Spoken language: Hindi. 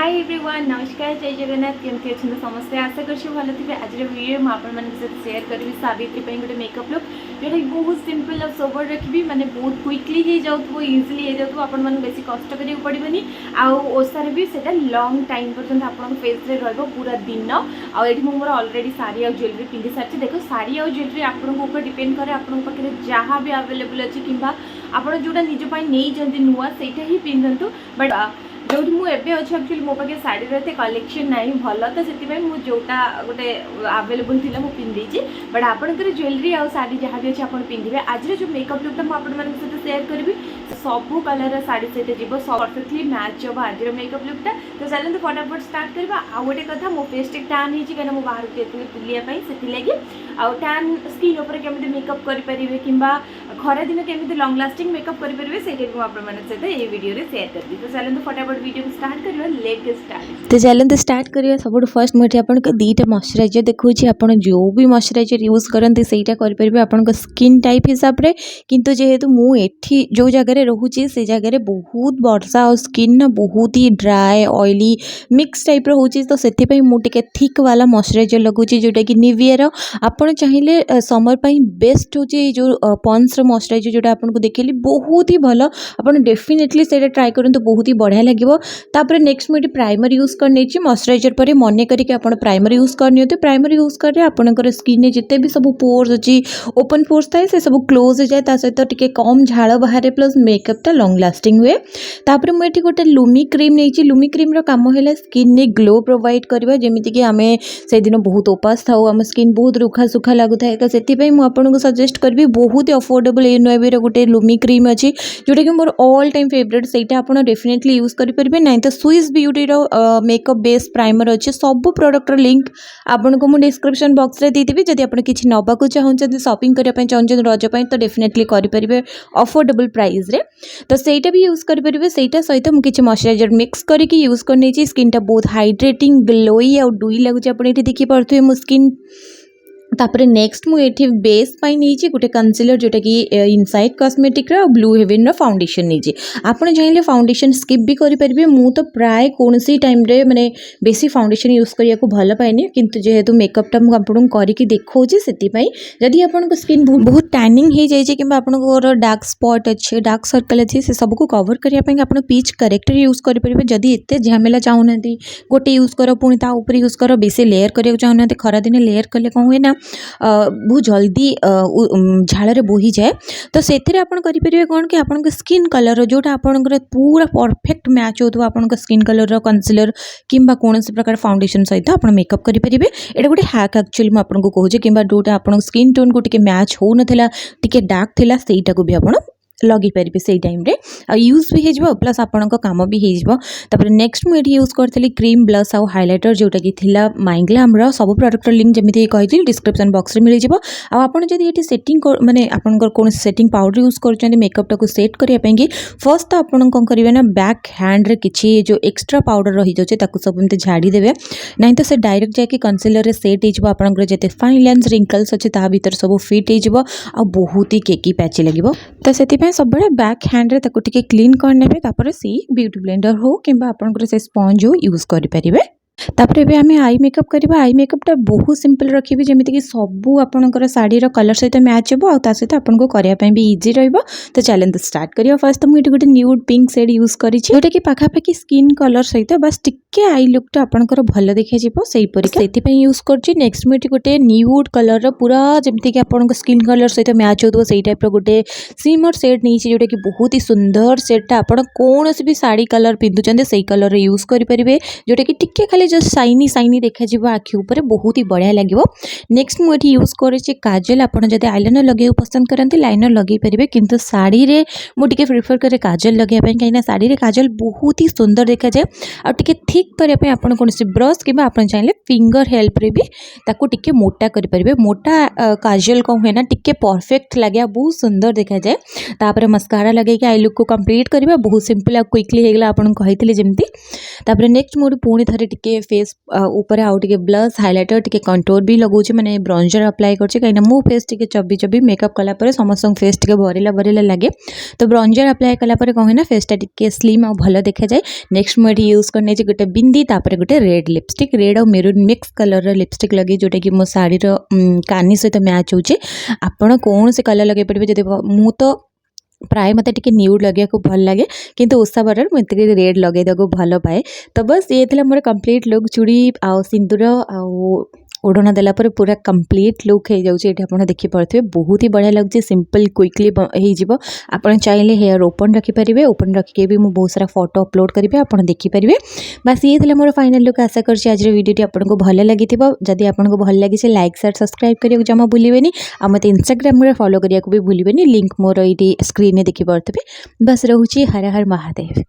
हाय एवरीवन नमस्कार जय जगन्नाथ केमती अच्छे समस्ते आशा कर भल थे। आज वीडियो मुझे शेयर करी सावित्री गोटे मेकअप लुक जोटा बहुत सिंपल और सोबर रखी माने बहुत क्विकली हो जाऊ इजिली हो जाऊ आपण बेस कष्ट करा पड़ोनी आशारे भी से लंग टाइम पर्यटन आप फेस पूरा दिन आठ मोर अलरेडी साड़ी और ज्वेलरी पिंधि सारी देखो साड़ी और ज्वेलरी आपको डिपेंड करे आपन पाखे जहाँ भी अवेलेबल अच्छी कि आप जोटा निजपाई नहीं नुआ से ही पिंधतु बट जो मुझे अच्छे एक्चुअली मो पाखे शाढ़ी एत कलेक्शन ना भल तो से जोटा गोटे आवेलेबल थी मुझे पिंधे बट आपंकर ज्वेलरी और शाढ़ी जहाँ भी अच्छे आप पिंधे आज जो मेकअप लुकटा मुझे शेयर करी सबू कलर शाढ़ी सहित जीव परफेक्टली मैच हम आज मेकअप लुकटा। तो चलते फटाफट स्टार्ट करवा। आ गोटे कथा मो फेस टे टान होती कहीं मुझे बाहर बुलायापाई से आउ टान स्किन उपर केमी मेकअप करेंगे कि खरा दिन केमी लंग लास्टिंग मेकअप करेंगे से सहित ये वीडियो शेयर कर दी। तो चलते फटाफट वीडियो स्टार्ट करवा लेट गेट स्टार्ट। तो चलते स्टार्ट करिए सब फर्स्ट मुझे आपको दुईटा मॉइस्चराइजर देखिए आप जो भी मॉइस्चराइजर यूज करते सहीटा करेंगे आप स्किन टाइप हिसाब से किंतु जेहेतु मुझे जो जगह रोचे से जगह बहुत वर्षा और स्किन ना बहुत ही ड्राए ऑयली मिक्स टाइप रोचे तो से मुझे थिक वाला मॉइस्चराइजर लगुच जोटा कि निवियर आप चाहिए समर पाई बेस्ट होचे जो पॉन्स मॉइस्चराइजर जोटा आपको देखिए बहुत ही भल आप डेफिनेटली से ट्राई करूँ बहुत ही बढ़िया लगे। तापर नेक्स्ट मुझे प्राइमर यूज करने मॉइस्चराइजर पर मन करके आप प्राइमर यूज करनी प्राइमर यूज करें आपंकर स्किन जिते भी सब पोर्स अच्छी ओपन पोर्स थाए से सब क्लोज हो जाए सहित टे कम झाड़ बाहर प्लस मेकअपटा लंग लास्टिंग हुए। तापर मुझे गोटे लुमी क्रीम नहीं लुमी क्रीम काम है स्किन ने ग्लो प्रोवाइड करवा जमीक आम से दिन बहुत उपास था आम स्किन बहुत रुखा सुखा लगुता है तो से मुझे सजेस्ट करी बहुत ही अफोर्डेबल एनओएबी रोटे लुमी क्रीम अच्छी जोटा कि मोर ऑल टाइम फेवरेट से आप डेफिनेटली यूज करेंगे ना तो Swiss beauty makeup base primer अच्छे सब प्रोडक्ट लिंक आपको मुझे डिस्क्रिप्शन बॉक्स रे देदेवी जदि आप किसी नवाक चाहते शॉपिंग करने चाहते रजपाई तो डेफिनेटली करेंगे अफोर्डेबल प्राइस रे तो सहीटा भी यूज करेंगे सहीटा सहित मुझे किसी मॉइस्चराइजर मिक्स करके यूज करनी स्किन टा बहुत हाइड्रेटिंग ग्लोई और डुई लगुच आप देखिए मो स्किन। तापर नेक्स्ट मुझे बेस पाई नहीं गोटे कंसीलर जोटा कि इनसाइड कॉस्मेटिक रो ब्लू हेवन फाउंडेशन नहीं आप चाहिए फाउंडेशन स्किप भी करेंगे मु तो प्राय कौन सी टाइम रे माने बेसी फाउंडेशन यूज करने को भल पाए किंतु जेहेतु मेकअपटा मुझे करके देखा से जदि आप स्किन बहुत टैनिंग हो जाए कि आपंकर डार्क स्पॉट अच्छे डार्क सर्कल अच्छे से सबको कवर करने आप पीच करेक्टर यूज करेंगे जदि एत झमेला चाहूना गोटे यूज कर पुणी ऊपर यूज कर बेसी लेयर करने चाहूना खरा दिन लेयर कले कौन हुए ना बहुत जल्दी झाड़ बोही जाए तो से करेंगे कौन कि आप स्किन कलर जोटा आप पूरा परफेक्ट मैच हो आप स्किन कलर कंसीलर किंबा कौन से प्रकार फाउंडेशन सहित आप मेकअप करेंगे। ये गोटे हैक एक्चुअली मुझे आपको कहूँ कि जोटा आप स्किन टोन को टिके मैच हो नाला टिके डार्क थिला सेटा को भी आप लगे पारे से टाइम यूज भी हो प्लस आपण काम भी हो। नेक्स्ट मुझे यूज करी क्रीम ब्लश आउ हाइलाइटर जोटा कि माइग्लाम सब प्रोडक्ट लिंक जमी कही डिस्क्रिप्शन बॉक्स में मिल जाए आपड़ी ये सेटिंग माने आपंकर कौन सेटिंग पाउडर यूज कर मेकअपटा को सेट करने फर्स्ट तो आपन कौन करेंगे ना बैक हैंड रे किसी जो एक्सट्रा पाउडर रही जाए सब एमती झाड़ी देवे नहीं तो से डायरेक्ट जाके कंसीलर सेट हो जिते फाइन लाइन्स रिंकल्स अच्छे ता भीतर सब फिट हो बहुत ही केकी पैची लगे तो से सब बैक हैंड रे ताको टिके क्लीन करने सी ब्यूटी ब्लेंडर हो कि आपंकर से स्पंज हो यूज करेंगे। तापर एबे आमे आई मेकअप करबा आई मेकअपटा बहुत सिंपल रखिबे जमिति कि सबू आपनकर साड़ी रो कलर सहित मैच हो आ सहित आपनको करिया पई भी इजी रहइबो। तो चलें स्टार्ट करियो। फर्स्ट तो मुझे गोटे न्यूड पिंक शेड यूज करी जोटा कि पाखापाखि स्किन कलर सहित बस टिके आई लुकटा आपनकर भल देखा जिवो सेही परिका सेति पई यूज करछि। नेक्स्ट मुझे गोटे न्यूड कलर रो पूरा जमिति कि आपनकर स्किन कलर सहित मैच होतो सेही टाइप रो गोटे सिमर शेड नहीं जोटा कि बहुत ही सुंदर शेडटा आपन कोन भी साड़ी कलर पिंधुचंदे सेही कलर रे यूज करि परिबे जोटा कि टिके खाली जस्ट शाइनी शाइनी देखा आखि ऊपर बहुत ही बढ़िया लगे। नेक्स्ट मुझे यूज करे काजल आप आईलाइनर लगे पसंद करते लाइनर लगे पारे किंतु साड़ी रे मुझे प्रिफर करे काजल लगे कहीं साड़ी रे काजल बहुत ही सुंदर देखा जाए और टिके थिक करने आप कौन ब्रश कि चाहिए फिंगर हेल्प रे भी ताको टिके मोटा करेंगे मोटा काजल कौन हुए ना टिके परफेक्ट लगे बहुत सुंदर देखा जाए। तापर मस्कारा लगे आई लुक को कंप्लीट करवा बहुत सिंपल आ क्विकली होगा आपको कही जमी। नेक्स्ट मुझे पुणी थे टिके फेस ऊपर आउ टिके ब्लश हाइलाइटर टिके कंटूर भी लगाऊँ माने ब्रंजर अप्लाई करछि कहीं मो फेस टिके चबी चबी मेकअप कला परे समस्त फेस टिके भरिला भरिला लगे तो ब्रंजर अप्लाई कला परे कहे ना फेसटा टिके स्लिम और भल देखा जाए। नेक्स्ट मुझे यूज करने गोटे बिंदी तापर गोटे रेड लिपस्टिक रेड और मेरून मिक्स कलर लिपस्टिक लगे जोटा कि मो शाढ़ी कानी सहित मैच होचे आपण कौन से कलर लगे पारे जब मु तो प्राय मत टे न्यूड लगे भल लगे किंतु ओषा बर मुझे रेड लगे भल पाए। तो बस ये थी मोर कंप्लीट लुक चूड़ी आ सिंदूर ओढ़ना देला पर पूरा कंप्लीट लुक हो जाऊँगी ये आप देखिपे बहुत ही बढ़िया लगे सिंपल क्विकली हो आप चाहिए हेयर ओपन रखिपारे ओपन रखिके भी मुझे बहुत सारा फोटो अपलोड करेंगे आप देखिपारे। बस ये थी मोर फाइनल लुक आशा करछि आज वीडियो आपको भल लगी जदि आपको भल लगी लाइक शेयर सब्सक्राइब करने जमा भूलें आ मत इंस्टाग्राम में फॉलो करने को भी भूलें लिंक मोर ये स्क्रीन देखिपे। बस रोचे हर हर महादेव।